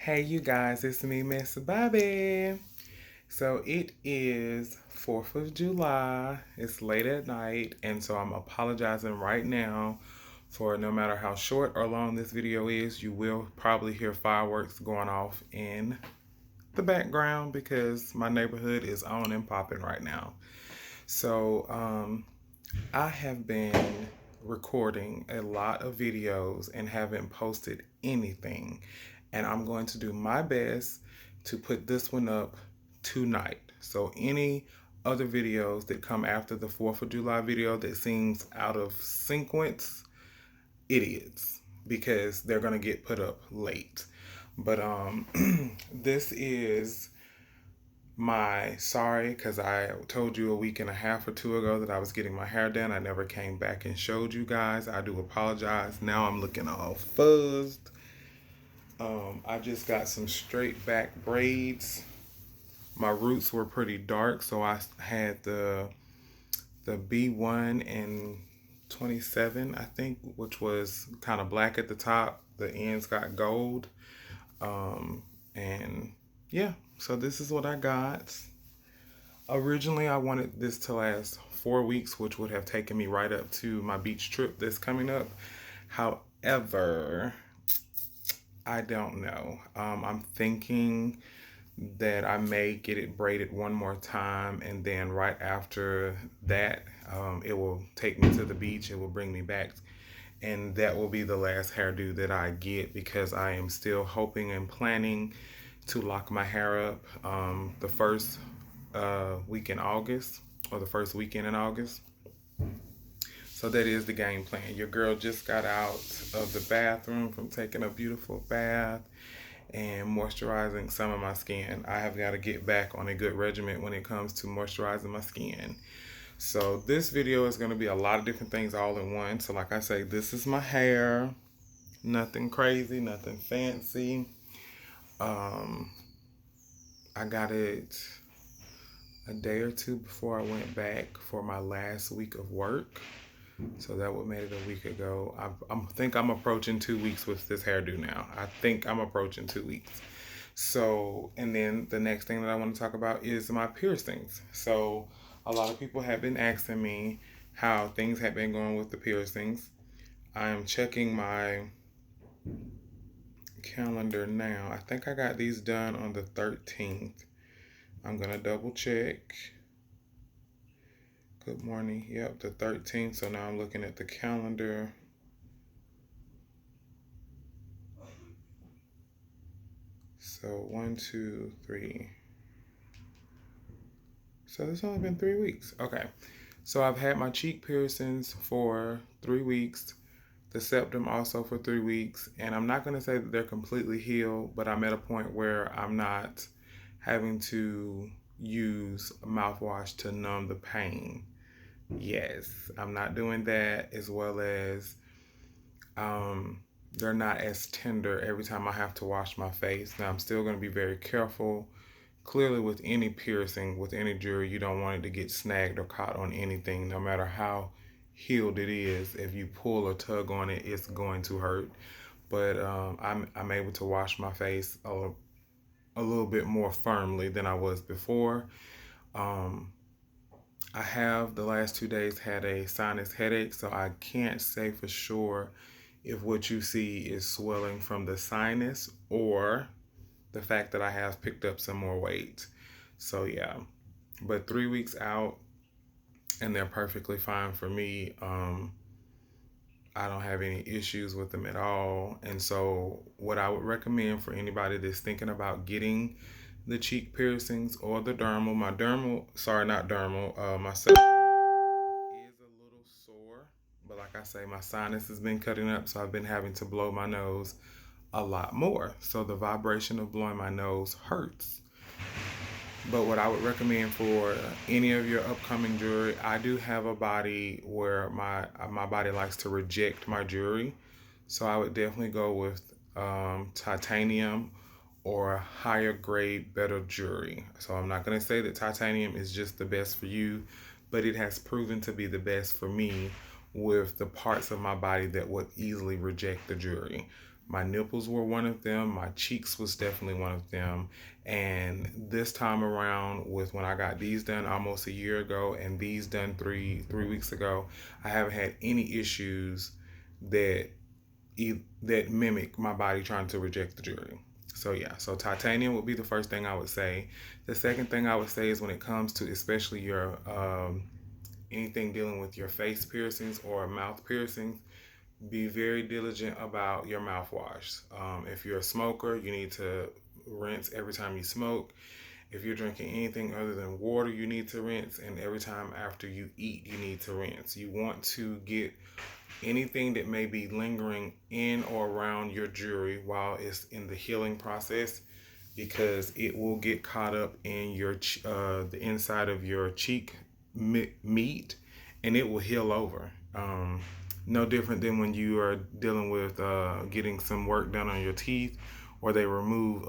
Hey you guys, it's me, Miss Bobby. So it is 4th of July. It's late at night, and so I'm apologizing right now for no matter how short or long this video is, you will probably hear fireworks going off in the background because my neighborhood is on and popping right now. So I have been recording a lot of videos and haven't posted anything. And I'm going to do my best to put this one up tonight. So any other videos that come after the 4th of July video that seems out of sequence, it is because they're going to get put up late. But this is my sorry, because I told you a week and a half or two ago that I was getting my hair done. I never came back and showed you guys. I do apologize. Now I'm looking all fuzzed. I just got some straight back braids. My roots were pretty dark, so I had the B1 and 27, I think, which was kind of black at the top. The ends got gold. And yeah, so this is what I got. Originally, I wanted this to last 4 weeks, which would have taken me right up to my beach trip that's coming up. However, I don't know. I'm thinking that I may get it braided one more time, and then right after that, it will take me to the beach. It will bring me back, and that will be the last hairdo that I get because I am still hoping and planning to lock my hair up the first week in August, or the first weekend in August. So that is the game plan. Your girl just got out of the bathroom from taking a beautiful bath and moisturizing some of my skin. I have got to get back on a good regimen when it comes to moisturizing my skin. So this video is going to be a lot of different things all in one. So like I say, this is my hair. Nothing crazy, nothing fancy. I got it a day or two before I went back for my last week of work. So that what made it a week ago. I think I'm approaching 2 weeks with this hairdo now. I think I'm approaching 2 weeks. So, and then the next thing that I want to talk about is my piercings. So a lot of people have been asking me how things have been going with the piercings. I'm checking my calendar now. I think I got these done on the 13th. I'm going to double check. Good morning. Yep, the 13th. So now I'm looking at the calendar. So 1, 2, 3. So it's only been 3 weeks. Okay. So I've had my cheek piercings for 3 weeks. The septum also for 3 weeks. And I'm not going to say that they're completely healed, but I'm at a point where I'm not having to use mouthwash to numb the pain. Yes, I'm not doing that, as well as they're not as tender every time I have to wash my face. Now I'm still going to be very careful. Clearly, with any piercing, with any jewelry, you don't want it to get snagged or caught on anything, no matter how healed it is. If you pull or tug on it, it's going to hurt. But I'm able to wash my face a little bit more firmly than I was before. I have the last 2 days had a sinus headache, so I can't say for sure if what you see is swelling from the sinus or the fact that I have picked up some more weight. So yeah, but 3 weeks out and they're perfectly fine for me. I don't have any issues with them at all. And so what I would recommend for anybody that's thinking about getting the cheek piercings or the dermal, my septum is a little sore, but like I say, my sinus has been cutting up, so I've been having to blow my nose a lot more. So the vibration of blowing my nose hurts. But what I would recommend for any of your upcoming jewelry, I do have a body where my body likes to reject my jewelry. So I would definitely go with titanium or higher grade, better jewelry. So I'm not going to say that titanium is just the best for you, but it has proven to be the best for me with the parts of my body that would easily reject the jewelry. My nipples were one of them. My cheeks was definitely one of them. And this time around, with when I got these done almost a year ago, and these done three weeks ago, I haven't had any issues that that mimic my body trying to reject the jewelry. So yeah, so titanium would be the first thing I would say. The second thing I would say is when it comes to especially your anything dealing with your face piercings or mouth piercings, be very diligent about your mouthwash. If you're a smoker, you need to rinse every time you smoke. If you're drinking anything other than water, you need to rinse. And every time after you eat, you need to rinse. You want to get anything that may be lingering in or around your jewelry while it's in the healing process, because it will get caught up in your the inside of your cheek meat, and it will heal over. No different than when you are dealing with getting some work done on your teeth, or they remove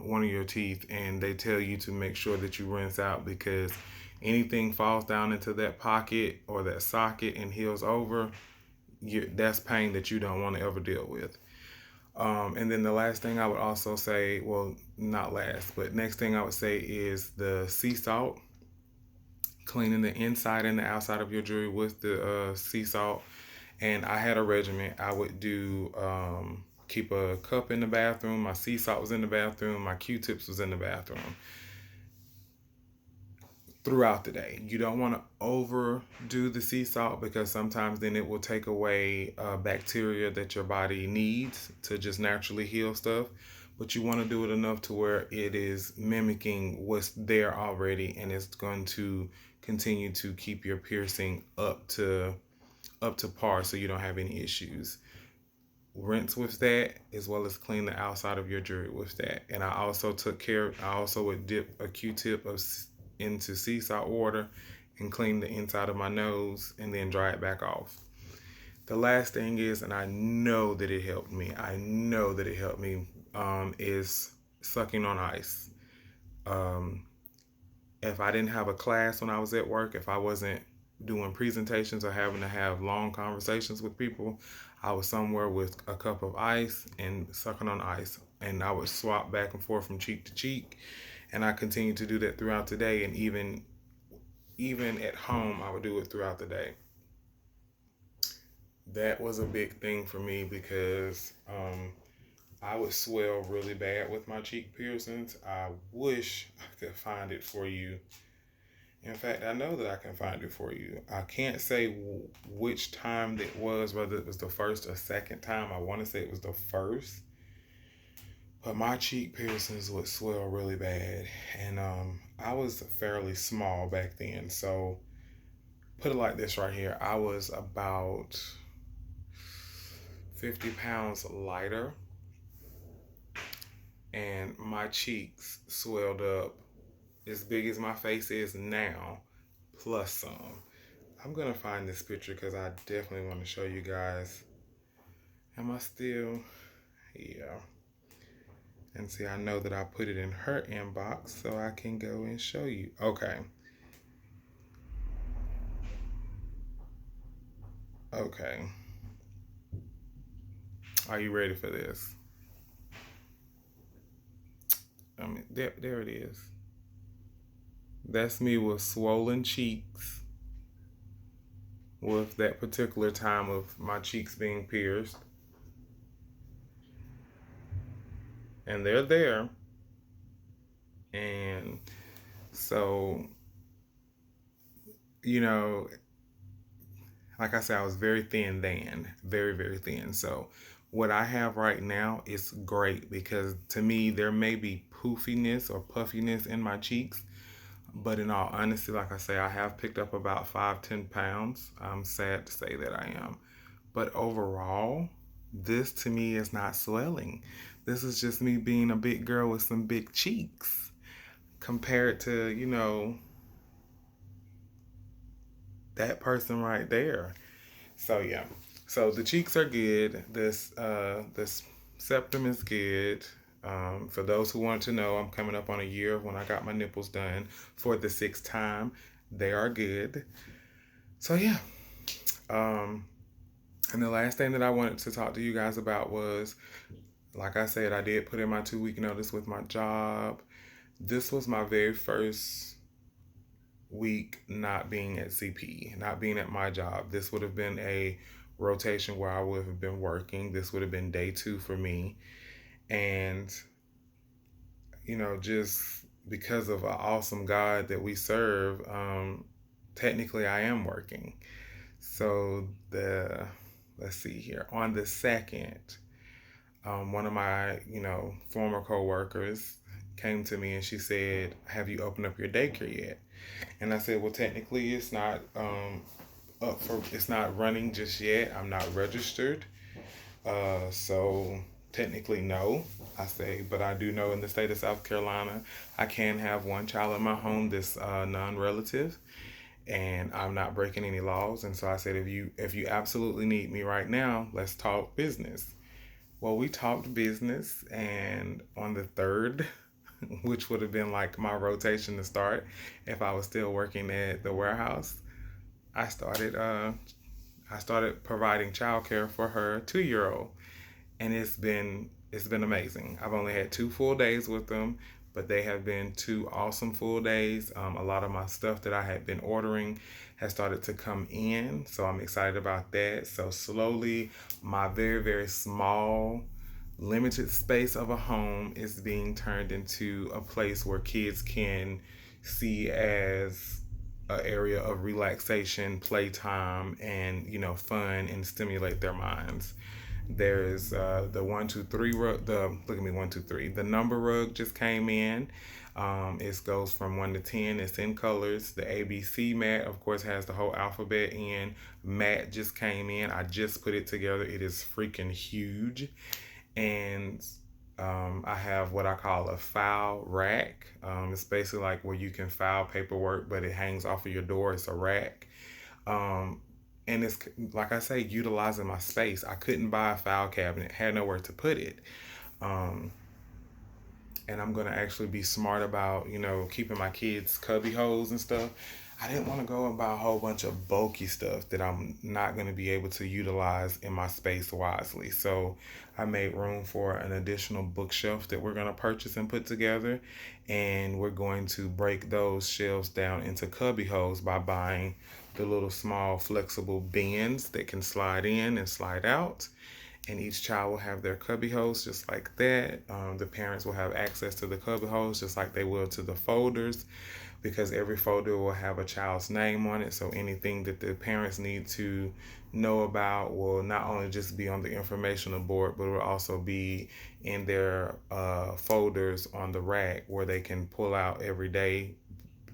one of your teeth and they tell you to make sure that you rinse out, because anything falls down into that pocket or that socket and heals over, that's pain that you don't want to ever deal with. And then the last thing I would also say, well, not last, but next thing I would say is the sea salt. Cleaning the inside and the outside of your jewelry with the sea salt. And I had a regimen. I would do keep a cup in the bathroom. My sea salt was in the bathroom. My Q-tips was in the bathroom throughout the day. You don't want to overdo the sea salt, because sometimes then it will take away bacteria that your body needs to just naturally heal stuff. But you want to do it enough to where it is mimicking what's there already, and it's going to continue to keep your piercing up to par, so you don't have any issues. Rinse with that, as well as clean the outside of your jewelry with that. And I also would dip a Q-tip into sea salt water and clean the inside of my nose and then dry it back off. The last thing is, and I know that it helped me, is sucking on ice. If I didn't have a class when I was at work, if I wasn't doing presentations or having to have long conversations with people, I was somewhere with a cup of ice and sucking on ice. And I would swap back and forth from cheek to cheek. And I continued to do that throughout the day. And even at home, I would do it throughout the day. That was a big thing for me, because I would swell really bad with my cheek piercings. I wish I could find it for you. In fact, I know that I can find it for you. I can't say which time that was, whether it was the first or second time. I want to say it was the first. But my cheek piercings would swell really bad. And I was fairly small back then. So put it like this right here. I was about 50 pounds lighter. And my cheeks swelled up as big as my face is now, plus some. I'm gonna find this picture because I definitely want to show you guys. Am I still? Yeah. And see, I know that I put it in her inbox, so I can go and show you. Okay. Okay. Are you ready for this? I mean, there it is. That's me with swollen cheeks, with that particular time of my cheeks being pierced. And they're there. And so, you know, like I said, I was very thin then, very, very thin. So what I have right now is great, because to me, there may be poofiness or puffiness in my cheeks. But in all honesty, like I say, I have picked up about 5-10 pounds. I'm sad to say that I am. But overall, this to me is not swelling. This is just me being a big girl with some big cheeks, compared to, that person right there. So yeah. So the cheeks are good. This septum is good. For those who want to know, I'm coming up on a year when I got my nipples done for the sixth time. They are good. So yeah. Um, And the last thing that I wanted to talk to you guys about was, like I said, I did put in my 2 week notice with my job. This was my very first week not being at CP, not being at my job. This would have been a rotation where I would have been working. This would have been day 2 for me. And, just because of an awesome God that we serve, technically I am working. So let's see here. On the second, one of my, former coworkers came to me and she said, "Have you opened up your daycare yet?" And I said, "Well, technically, it's not it's not running just yet. I'm not registered, so technically, no." I say, "But I do know in the state of South Carolina, I can have one child in my home that's non-relative, and I'm not breaking any laws." And so I said, "If you absolutely need me right now, let's talk business." Well, we talked business, and on the third, which would have been like my rotation to start if I was still working at the warehouse, I started providing childcare for her 2-year-old, and it's been amazing. I've only had 2 full days with them, but they have been 2 awesome full days. A lot of my stuff that I had been ordering has started to come in, so I'm excited about that. So slowly, my very, very small, limited space of a home is being turned into a place where kids can see as an area of relaxation, playtime, and fun, and stimulate their minds. There's the 1 2 3 rug. The look at me 1 2 3. The number rug just came in. It goes from 1 to 10. It's in colors. The ABC mat, of course, has the whole alphabet in. Mat just came in. I just put it together. It is freaking huge, and I have what I call a file rack. It's basically like where you can file paperwork, but it hangs off of your door. It's a rack. Um, and it's like I say, utilizing my space. I couldn't buy a file cabinet, had nowhere to put it. Um, and I'm gonna actually be smart about, keeping my kids' cubby holes and stuff. I didn't want to go and buy a whole bunch of bulky stuff that I'm not gonna be able to utilize in my space wisely. So I made room for an additional bookshelf that we're gonna purchase and put together, and we're going to break those shelves down into cubby holes by buying the little small flexible bins that can slide in and slide out, and each child will have their cubby holes just like that. The parents will have access to the cubby holes just like they will to the folders, because every folder will have a child's name on it. So anything that the parents need to know about will not only just be on the informational board, but will also be in their folders on the rack where they can pull out every day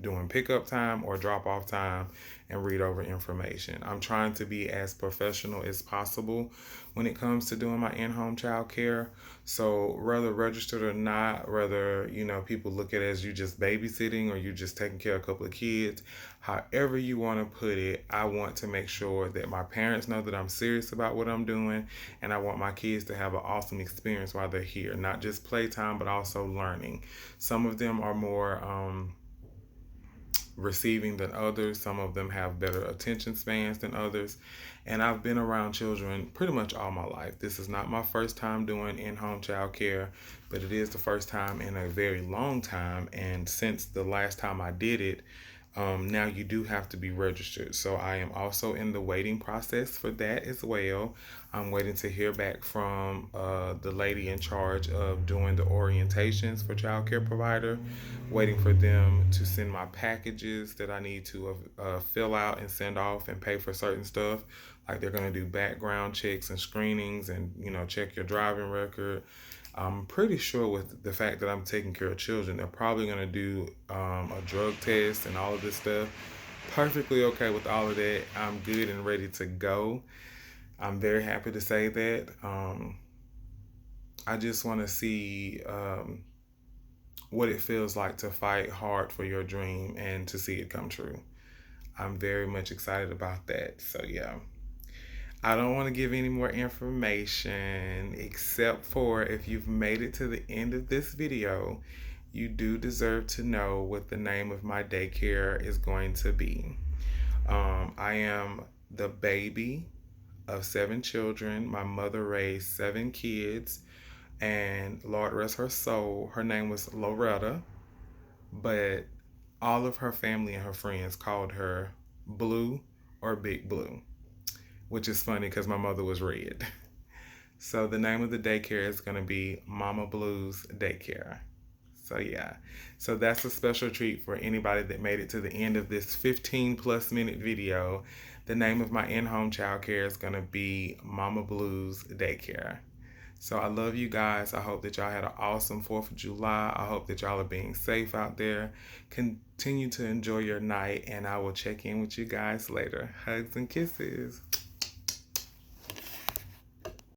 during pickup time or drop off time and read over information. I'm trying to be as professional as possible when it comes to doing my in-home child care. So whether registered or not, whether people look at it as you just babysitting or you just taking care of a couple of kids, however you want to put it, I want to make sure that my parents know that I'm serious about what I'm doing, and I want my kids to have an awesome experience while they're here. Not just playtime, but also learning. Some of them are more receiving than others. Some of them have better attention spans than others. And I've been around children pretty much all my life. This is not my first time doing in-home child care, but it is the first time in a very long time. And since the last time I did it, now you do have to be registered. So I am also in the waiting process for that as well. I'm waiting to hear back from the lady in charge of doing the orientations for child care provider, waiting for them to send my packages that I need to fill out and send off and pay for certain stuff. Like they're going to do background checks and screenings and, check your driving record. I'm pretty sure with the fact that I'm taking care of children, they're probably going to do a drug test and all of this stuff. Perfectly okay with all of that. I'm good and ready to go. I'm very happy to say that. I just want to see what it feels like to fight hard for your dream and to see it come true. I'm very much excited about that. So, yeah. I don't want to give any more information except for if you've made it to the end of this video, you do deserve to know what the name of my daycare is going to be. I am the baby of 7 children. My mother raised 7 kids, and Lord rest her soul, her name was Loretta, but all of her family and her friends called her Blue or Big Blue, which is funny because my mother was red. So the name of the daycare is going to be Mama Blue's Daycare. So yeah, so that's a special treat for anybody that made it to the end of this 15 plus minute video. The name of my in-home childcare is going to be Mama Blue's Daycare. So I love you guys. I hope that y'all had an awesome 4th of July. I hope that y'all are being safe out there. Continue to enjoy your night, and I will check in with you guys later. Hugs and kisses.